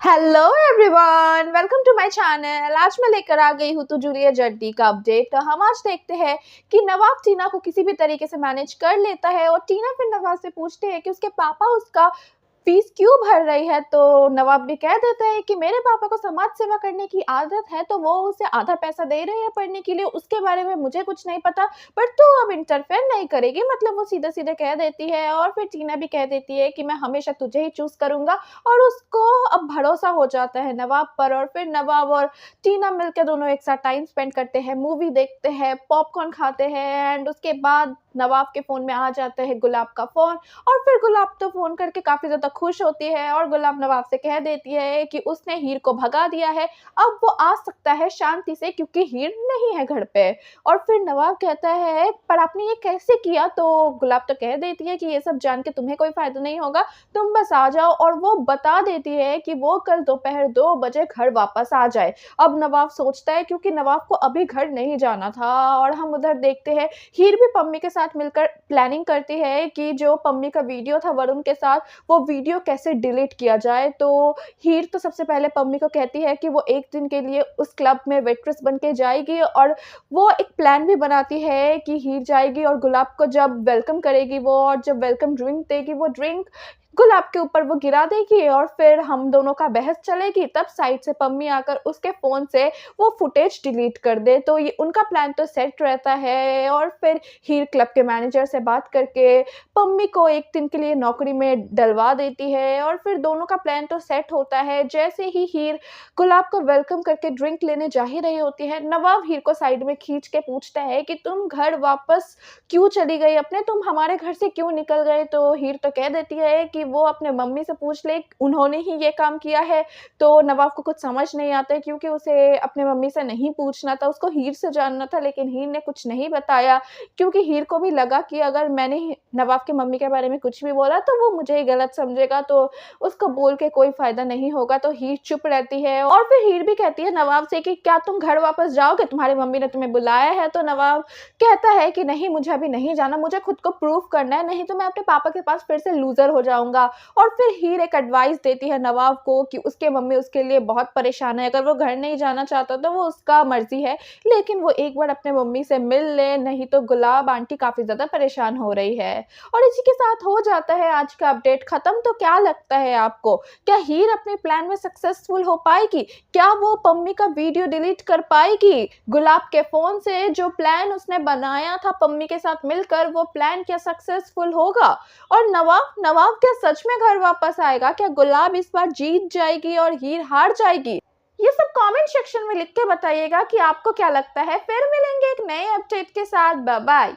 Hello everyone, welcome to my channel. आज मैं लेकर आ गई हूँ तो जूलियट जड्डी का अपडेट। तो हम आज देखते हैं कि नवाब टीना को किसी भी तरीके से मैनेज कर लेता है और टीना फिर नवाब से पूछते हैं कि उसके पापा उसका फीस क्यों भर रही है। तो नवाब भी कह देता है कि मेरे पापा को समाज सेवा करने की आदत है, तो वो उसे आधा पैसा दे रहे हैं पढ़ने के लिए, उसके बारे में मुझे कुछ नहीं पता, पर तू अब इंटरफेयर नहीं करेगी। मतलब वो सीधे सीधे कह देती है और फिर टीना भी कह देती है कि मैं हमेशा तुझे ही चूज करूंगा, और उसको अब भरोसा हो जाता है नवाब पर। और फिर नवाब और टीना मिलकर दोनों एक साथ टाइम स्पेंड करते हैं, मूवी देखते हैं, पॉपकॉर्न खाते हैं, एंड उसके बाद नवाब के फ़ोन में आ जाता है गुलाब का फ़ोन। और फिर गुलाब तो फ़ोन करके काफ़ी ज़्यादा खुश होती है और गुलाब नवाब से कह देती है कि उसने हीर को भगा दिया है, अब वो आ सकता है शांति से क्योंकि हीर नहीं है घर पे। और फिर नवाब कहता है पर आपने ये कैसे किया? तो गुलाब तो कह देती है कि ये सब जान के तुम्हें कोई फ़ायदा नहीं होगा, तुम बस आ जाओ। और वो बता देती है कि वो कल दोपहर 2 बजे घर वापस आ जाए। अब नवाब सोचता है क्योंकि नवाब को अभी घर नहीं जाना था। और हम उधर देखते हैं हीर भी पम्मी के साथ मिलकर प्लानिंग करती है कि जो पम्मी का वीडियो था वरुण के साथ, वो वीडियो कैसे डिलीट किया जाए। तो हीर तो सबसे पहले पम्मी को कहती है कि वो एक दिन के लिए उस क्लब में वेट्रेस बन के जाएगी, और वो एक प्लान भी बनाती है कि हीर जाएगी और गुलाब को जब वेलकम करेगी वो, और जब वेलकम ड्रिंक देगी वो ड्रिंक गुलाब के ऊपर वो गिरा देगी और फिर हम दोनों का बहस चलेगी। तब साइड से पम्मी आकर उसके फ़ोन से वो फुटेज डिलीट कर दे। तो ये उनका प्लान तो सेट रहता है। और फिर हीर क्लब के मैनेजर से बात करके पम्मी को एक दिन के लिए नौकरी में डलवा देती है और फिर दोनों का प्लान तो सेट होता है। जैसे ही हीर गुलाब को वेलकम करके ड्रिंक लेने जा ही रही होती है, नवाब हीर को साइड में खींच के पूछता है कि तुम घर वापस क्यों चली गई अपने, तुम हमारे घर से क्यों निकल गए? तो हीर तो कह देती है कि वो अपने मम्मी से पूछ ले, उन्होंने ही ये काम किया है। तो नवाब को कुछ समझ नहीं आता है क्योंकि उसे अपने मम्मी से नहीं पूछना था, उसको हीर से जानना था, लेकिन हीर ने कुछ नहीं बताया क्योंकि हीर को भी लगा कि अगर मैंने नवाब की मम्मी के बारे में कुछ भी बोला तो वो मुझे ही गलत समझेगा, तो उसको बोल के कोई फ़ायदा नहीं होगा। तो हीर चुप रहती है और फिर हीर भी कहती है नवाब से कि क्या तुम घर वापस जाओगे, तुम्हारी मम्मी ने तुम्हें बुलाया है। तो नवाब कहता है कि नहीं, मुझे अभी नहीं जाना, मुझे खुद को प्रूव करना है, नहीं तो मैं अपने पापा के पास फिर से लूज़र हो जाऊँगा। और फिर हीर एक एडवाइस देती है नवाब को कि उसके मम्मी उसके लिए बहुत परेशान है, अगर वो घर नहीं जाना चाहता तो वो उसका मर्ज़ी है, लेकिन वो एक बार अपने मम्मी से मिल ले, नहीं तो गुलाब आंटी काफ़ी ज़्यादा परेशान हो रही है। और इसी के साथ हो जाता है आज का अपडेट ख़त्म। तो क्या लगता है आपको, क्या हीर अपने प्लान में सक्सेसफुल हो पाएगी? क्या वो पम्मी का वीडियो डिलीट कर पाएगी? गुलाब के फ़ोन से जो प्लान उसने बनाया था पम्मी के साथ मिलकर, वो प्लान क्या सक्सेसफुल होगा? और नवाब नवाब क्या सच में घर वापस आएगा? क्या गुलाब इस बार जीत जाएगी और हीर हार जाएगी? ये सब कमेंट सेक्शन में लिख के बताइएगा कि आपको क्या लगता है। फिर मिलेंगे एक नए अपडेट के साथ। Bye bye.